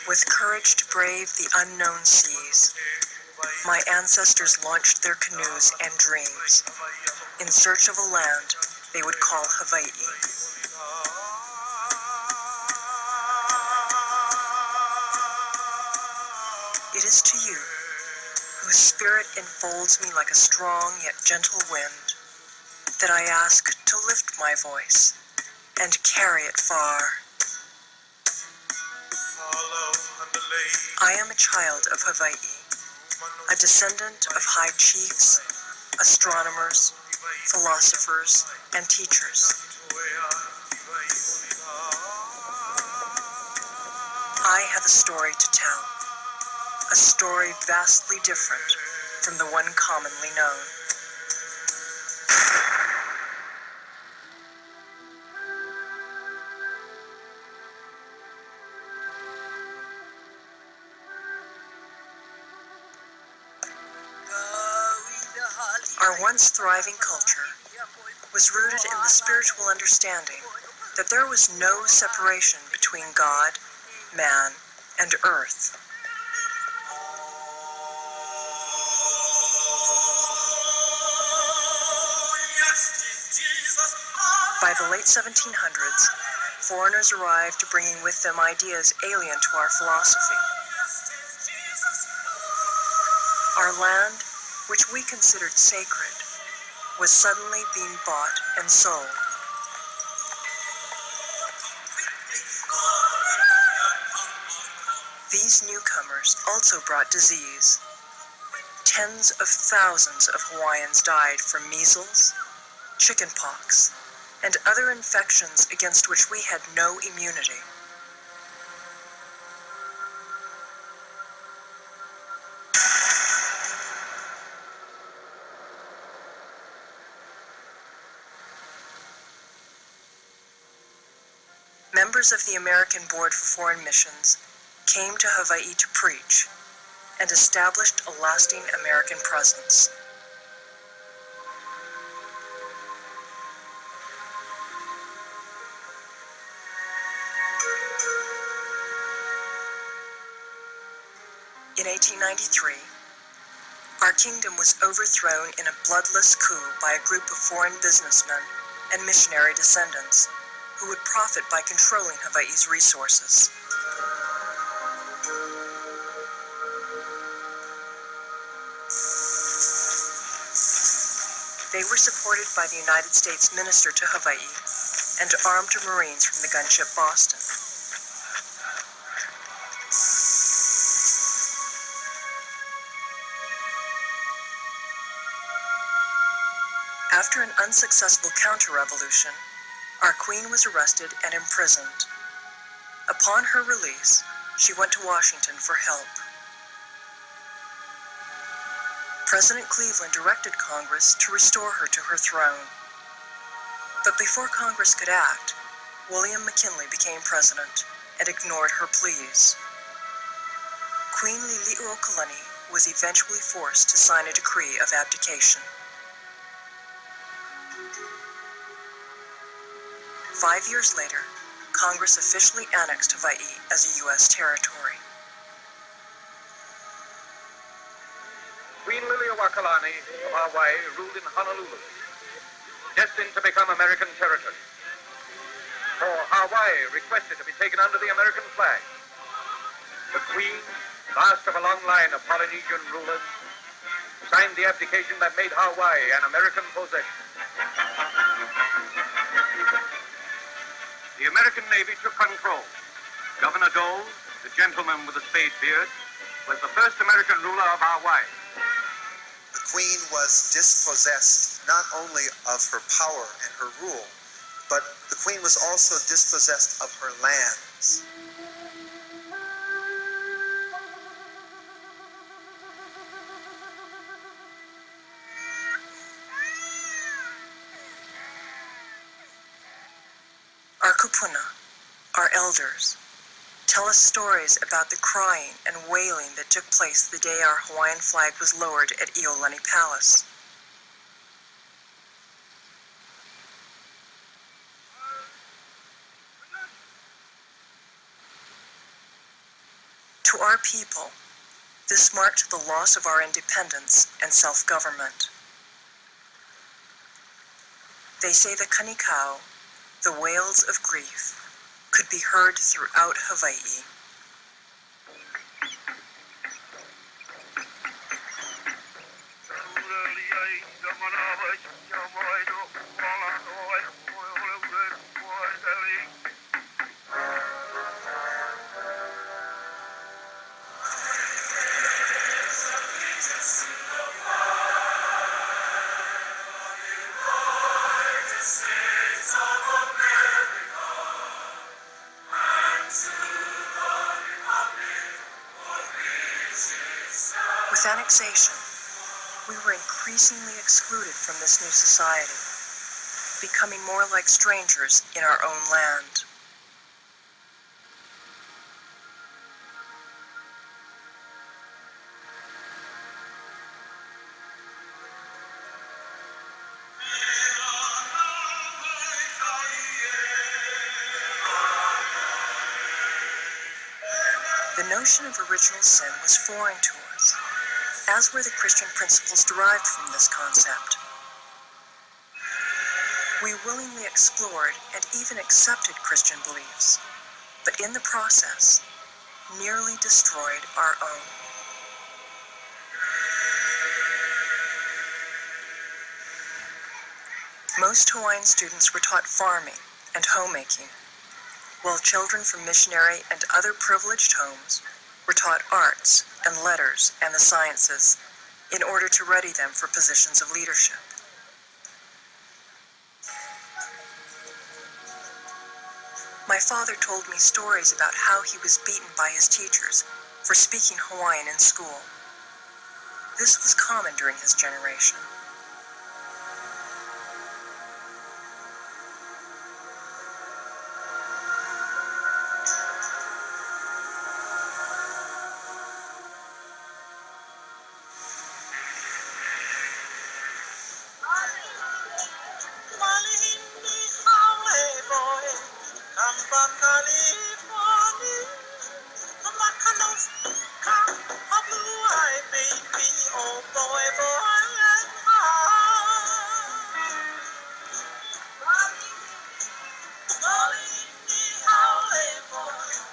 With courage to brave the unknown seas, my ancestors launched their canoes and dreams in search of a land they would call Hawaii. It is to you, whose spirit enfolds me like a strong yet gentle wind, that I ask to lift my voice and carry it far. I am a child of Hawaii, a descendant of high chiefs, astronomers, philosophers, and teachers. I have a story to tell, a story vastly different from the one commonly known. Our once thriving culture was rooted in the spiritual understanding that there was no separation between God, man, and earth. By the late 1700s, foreigners arrived bringing with them ideas alien to our philosophy. Our land, which we considered sacred, was suddenly being bought and sold. These newcomers also brought disease. Tens of thousands of Hawaiians died from measles, chickenpox, and other infections against which we had no immunity. Members of the American Board for Foreign Missions came to Hawaii to preach and established a lasting American presence. In 1893, our kingdom was overthrown in a bloodless coup by a group of foreign businessmen and missionary descendants who would profit by controlling Hawaii's resources. They were supported by the United States Minister to Hawaii and armed Marines from the gunship Boston. After an unsuccessful counter-revolution, our queen was arrested and imprisoned. Upon her release, she went to Washington for help. President Cleveland directed Congress to restore her to her throne. But before Congress could act, William McKinley became president and ignored her pleas. Queen Liliuokalani was eventually forced to sign a decree of abdication. 5 years later, Congress officially annexed Hawaii as a U.S. territory. Queen Liliuokalani of Hawaii ruled in Honolulu, destined to become American territory. For Hawaii requested to be taken under the American flag. The Queen, last of a long line of Polynesian rulers, signed the abdication that made Hawaii an American possession. The American Navy took control. Governor Dole, the gentleman with the spade beard, was the first American ruler of Hawaii. The Queen was dispossessed not only of her power and her rule, but the Queen was also dispossessed of her lands. Our kupuna, our elders, tell us stories about the crying and wailing that took place the day our Hawaiian flag was lowered at Iolani Palace. To our people, this marked the loss of our independence and self-government. They say the kanikau, the wails of grief, could be heard throughout Hawaii. With annexation, we were increasingly excluded from this new society, becoming more like strangers in our own land. The notion of original sin was foreign to us, as were the Christian principles derived from this concept. We willingly explored and even accepted Christian beliefs, but in the process, nearly destroyed our own. Most Hawaiian students were taught farming and homemaking, while children from missionary and other privileged homes were taught arts and letters and the sciences in order to ready them for positions of leadership. My father told me stories about how he was beaten by his teachers for speaking Hawaiian in school. This was common during his generation.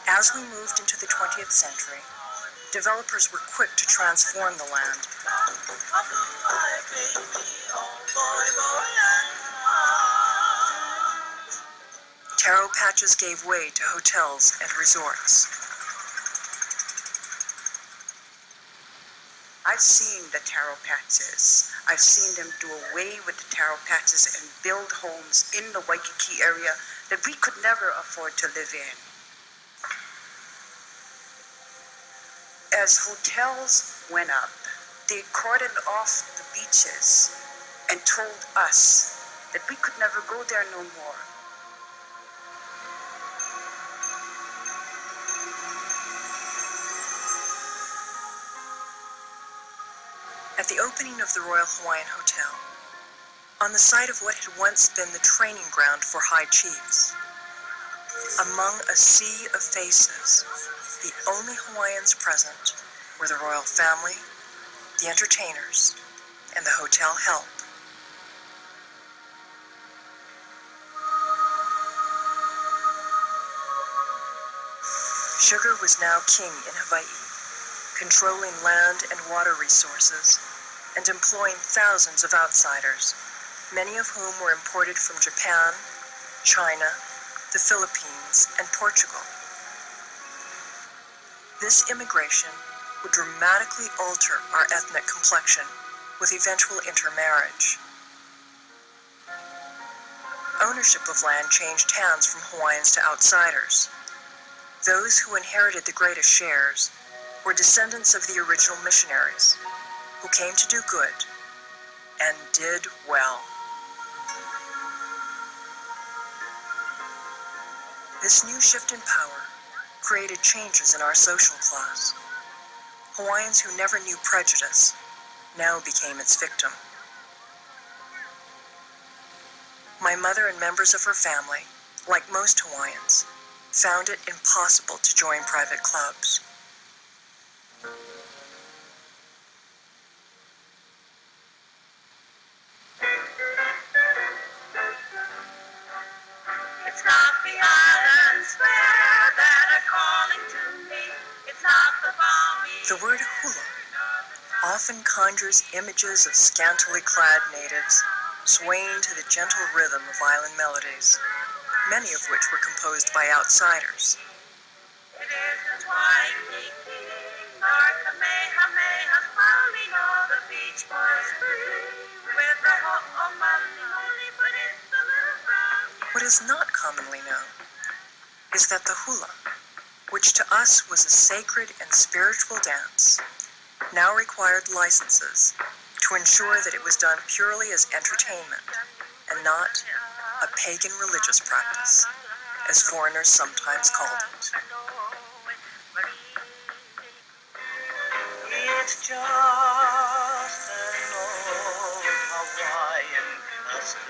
As we moved into the 20th century, developers were quick to transform the land. Taro patches gave way to hotels and resorts. I've seen the taro patches. I've seen them do away with the taro patches and build homes in the Waikiki area that we could never afford to live in. As hotels went up, they cordoned off the beaches and told us that we could never go there no more. At the opening of the Royal Hawaiian Hotel, on the site of what had once been the training ground for high chiefs, among a sea of faces, the only Hawaiians present were the royal family, the entertainers, and the hotel help. Sugar was now king in Hawaii, controlling land and water resources, and employing thousands of outsiders, many of whom were imported from Japan, China, the Philippines, and Portugal. This immigration would dramatically alter our ethnic complexion with eventual intermarriage. Ownership of land changed hands from Hawaiians to outsiders. Those who inherited the greatest shares were descendants of the original missionaries, who came to do good and did well. This new shift in power created changes in our social class. Hawaiians who never knew prejudice now became its victim. My mother and members of her family, like most Hawaiians, found it impossible to join private clubs. It's not the islands there that are calling to me. It's not the balmy. The word hula often conjures images of scantily clad natives swaying to the gentle rhythm of island melodies, many of which were composed by outsiders. It isn't Waikiki nor Kamehameha, the Beach Boys with the ho'omali, but it's the little brown. What is not commonly known is that the hula, which to us was a sacred and spiritual dance, now required licenses to ensure that it was done purely as entertainment and not a pagan religious practice, as foreigners sometimes called it. It's just an old Hawaiian custom.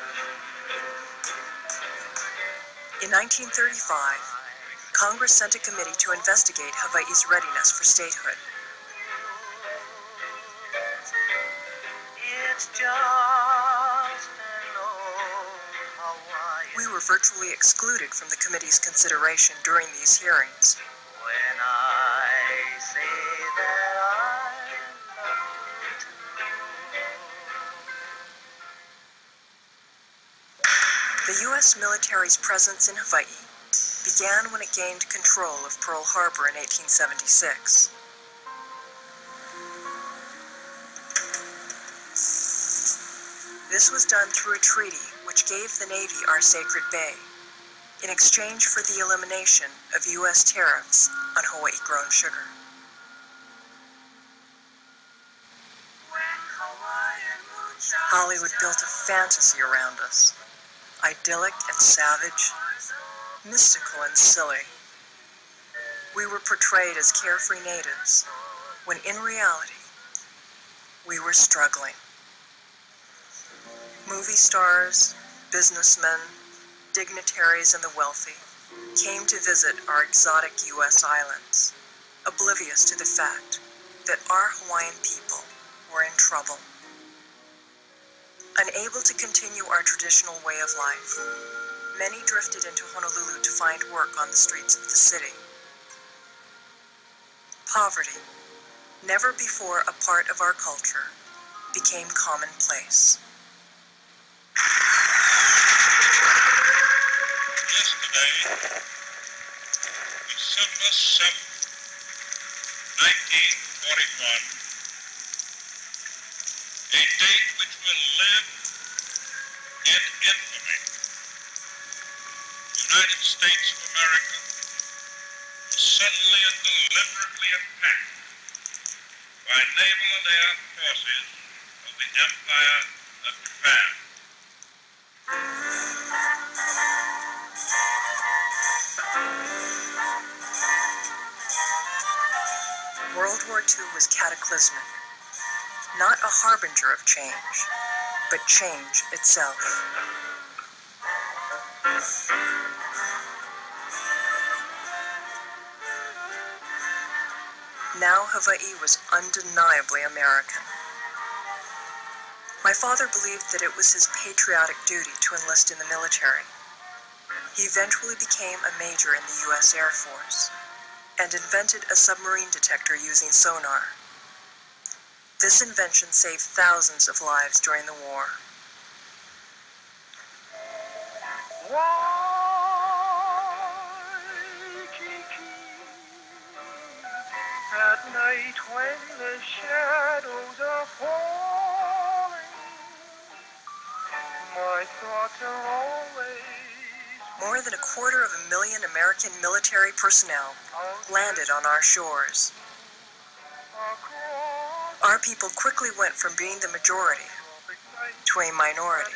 In 1935, Congress sent a committee to investigate Hawaii's readiness for statehood. It's just an old Hawaiian. We were virtually excluded from the committee's consideration during these hearings. When I say that I love you. The U.S. military's presence in Hawaii began when it gained control of Pearl Harbor in 1876. This was done through a treaty which gave the Navy our sacred bay, in exchange for the elimination of U.S. tariffs on Hawaii-grown sugar. Hollywood built a fantasy around us, idyllic and savage, mystical and silly. We were portrayed as carefree natives, when in reality, we were struggling. Movie stars, businessmen, dignitaries, and the wealthy came to visit our exotic U.S. islands, oblivious to the fact that our Hawaiian people were in trouble. Unable to continue our traditional way of life, many drifted into Honolulu to find work on the streets of the city. Poverty, never before a part of our culture, became commonplace. Yesterday, December 7th, 1941, a date which will live in infamy. The United States of America was suddenly and deliberately attacked by naval and air forces of the Empire of Japan. World War II was cataclysmic, not a harbinger of change, but change itself. Now Hawaii was undeniably American. My father believed that it was his patriotic duty to enlist in the military. He eventually became a major in the U.S. Air Force and invented a submarine detector using sonar. This invention saved thousands of lives during the war. Waikiki, at night when the shadows are falling, my thoughts are always More than 250,000 American military personnel landed on our shores. across Our people quickly went from being the majority the night. to a minority.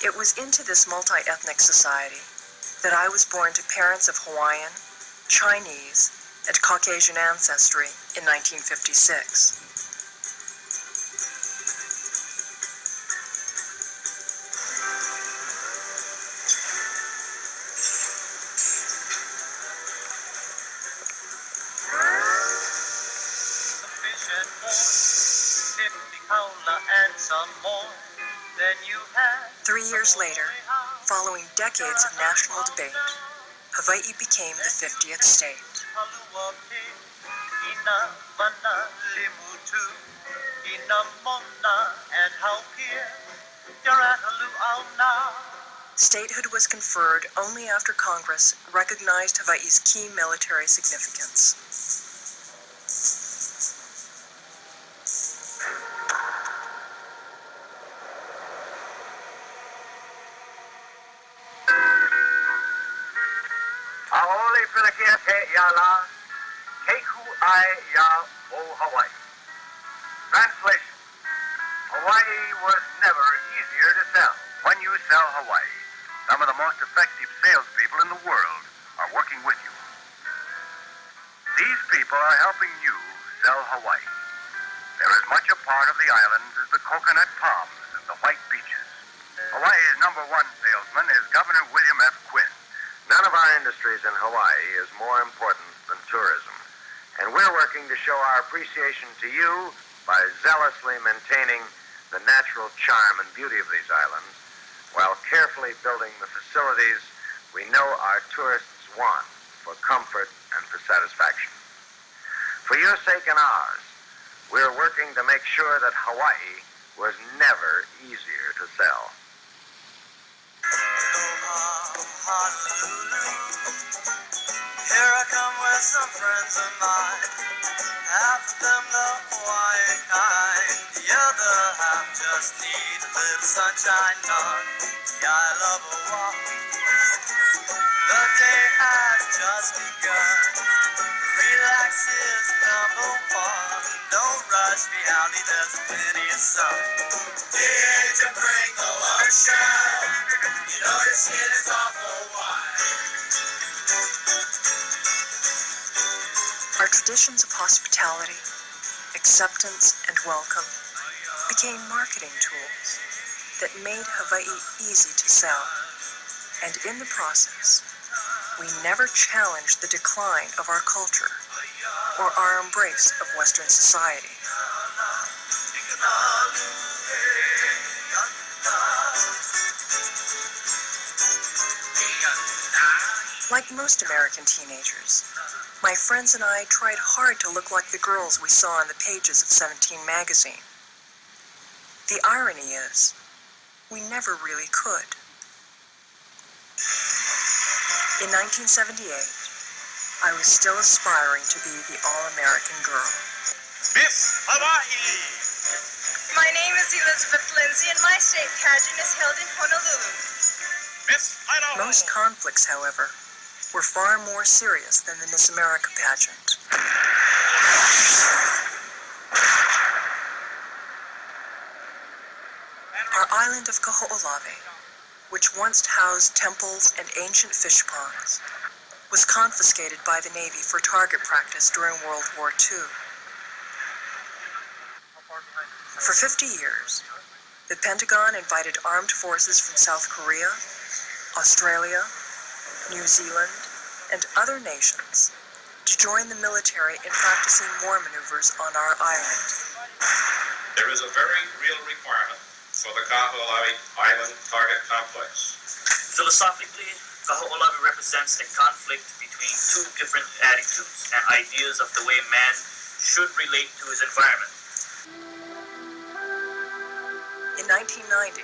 It was into this multi-ethnic society that I was born to parents of Hawaiian, Chinese, and Caucasian ancestry in 1956. cola and some more than you had. 3 years later, following decades of national debate, Hawaii became the 50th state. Statehood was conferred only after Congress recognized Hawaii's key military significance. Aole Pilikia Te Yala, Keku Ai Ya O Hawaii. Translation: Hawaii was never easier to sell. When you sell Hawaii, some of the most effective salespeople in the world are working with you. These people are helping you sell Hawaii. They're as much a part of the islands as the coconut palms and the white beaches. Hawaii's number one salesman is Governor William F. Quinn. None of our industries in Hawaii is more important than tourism, and we're working to show our appreciation to you by zealously maintaining the natural charm and beauty of these islands, while carefully building the facilities we know our tourists want for comfort and for satisfaction. For your sake and ours, we're working to make sure that Hawaii was never easier to sell. Here I come with some friends of mine. Half of them the Hawaiian kind, the other half just need a little sunshine on the Isle of Oahu. The day has just begun. Relax is number one. Don't rush, reality, there's plenty of sun. Did you bring the lotion? You know your skin is awful white. Our traditions of hospitality, acceptance, and welcome became marketing tools that made Hawaii easy to sell. And in the process, we never challenged the decline of our culture or our embrace of Western society. Like most American teenagers, my friends and I tried hard to look like the girls we saw on the pages of 17 magazine. The irony is, we never really could. In 1978, I was still aspiring to be the all-American girl. Miss Hawaii! My name is Elizabeth Lindsay, and my state pageant is held in Honolulu. Miss Idaho! Most conflicts, however, were far more serious than the Miss America pageant. Our island of Kaho'olawe, which once housed temples and ancient fish ponds, was confiscated by the Navy for target practice during World War II. For 50 years, the Pentagon invited armed forces from South Korea, Australia, New Zealand, and other nations to join the military in practicing war maneuvers on our island. There is a very real requirement for the Kaho'olawe Island Target Complex. Philosophically, Kaho'olawe represents a conflict between two different attitudes and ideas of the way man should relate to his environment. In 1990,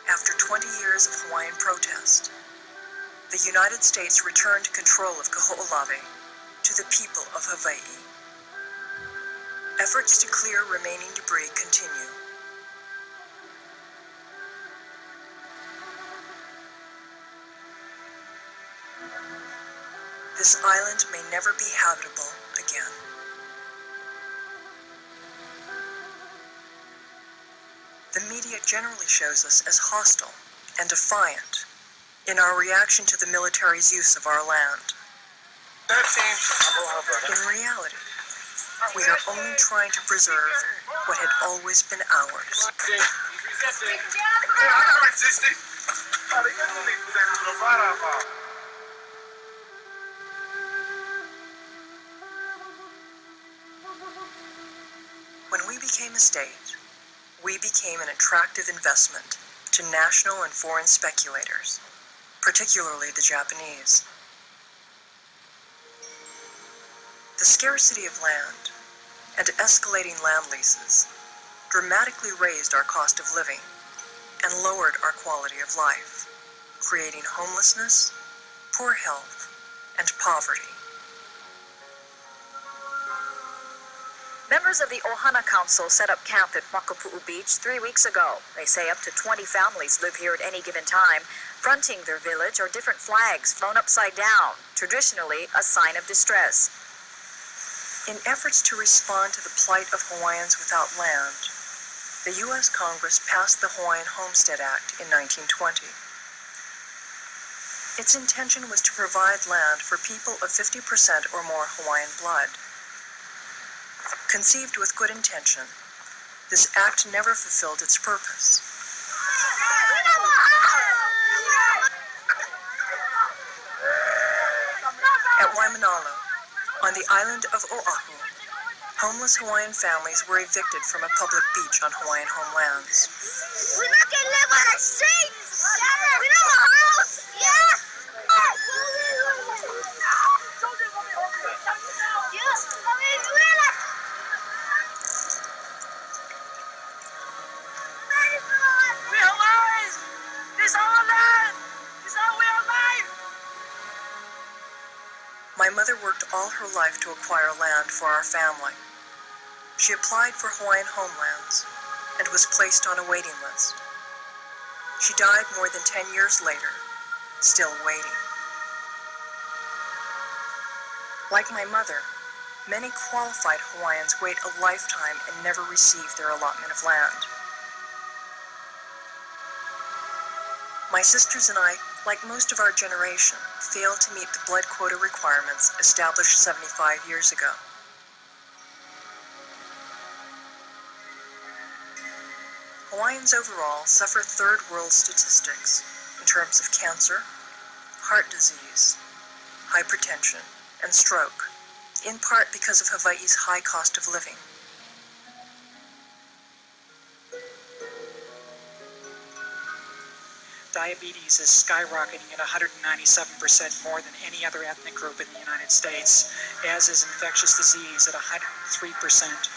after 20 years of Hawaiian protest, the United States returned control of Kaho'olawe to the people of Hawaii. Efforts to clear remaining debris continue. This island may never be habitable again. The media generally shows us as hostile and defiant in our reaction to the military's use of our land. In reality, we are only trying to preserve what had always been ours. When we became estate, we became an attractive investment to national and foreign speculators, particularly the Japanese. The scarcity of land and escalating land leases dramatically raised our cost of living and lowered our quality of life, creating homelessness, poor health, and poverty. Members of the Ohana Council set up camp at Makapu'u Beach 3 weeks ago. They say up to 20 families live here at any given time. Fronting their village are different flags flown upside down, traditionally a sign of distress. In efforts to respond to the plight of Hawaiians without land, the U.S. Congress passed the Hawaiian Homestead Act in 1920. Its intention was to provide land for people of 50% or more Hawaiian blood. Conceived with good intention, this act never fulfilled its purpose. At Waimanalo, on the island of Oahu, homeless Hawaiian families were evicted from a public beach on Hawaiian homelands. We're not gonna live on the streets! We don't have a house! Yeah! We're alive! This is our land! This is how we are alive! My mother worked all her life to acquire land for our family. She applied for Hawaiian homelands and was placed on a waiting list. She died more than 10 years later, still waiting. Like my mother, many qualified Hawaiians wait a lifetime and never receive their allotment of land. My sisters and I, like most of our generation, failed to meet the blood quota requirements established 75 years ago. Hawaiians overall suffer third world statistics in terms of cancer, heart disease, hypertension, and stroke, in part because of Hawaii's high cost of living. Diabetes is skyrocketing at 197% more than any other ethnic group in the United States, as is infectious disease at 103%.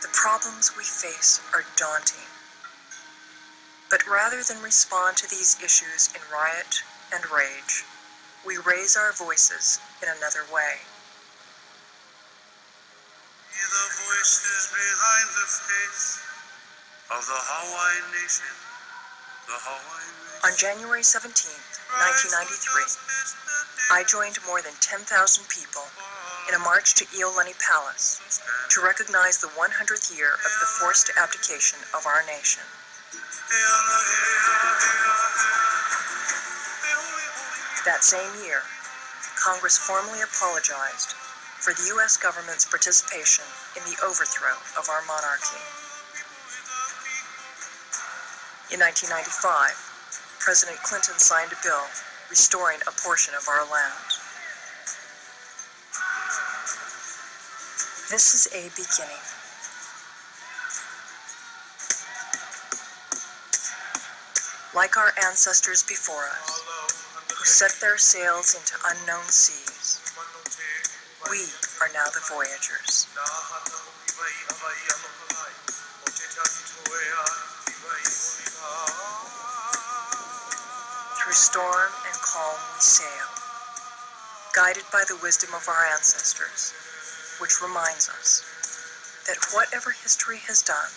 The problems we face are daunting. But rather than respond to these issues in riot and rage, we raise our voices in another way. Be the voices behind the face of the Hawaiian nation, the Hawaiian nation. On January 17, 1993, I joined more than 10,000 people in a march to Iolani Palace to recognize the 100th year of the forced abdication of our nation. That same year, Congress formally apologized for the U.S. government's participation in the overthrow of our monarchy. In 1995, President Clinton signed a bill restoring a portion of our land. This is a beginning. Like our ancestors before us, who set their sails into unknown seas, we are now the voyagers. Through storm and calm we sail, guided by the wisdom of our ancestors, which reminds us that whatever history has done,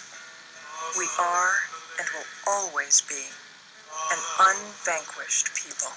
we are and will always be an unvanquished people.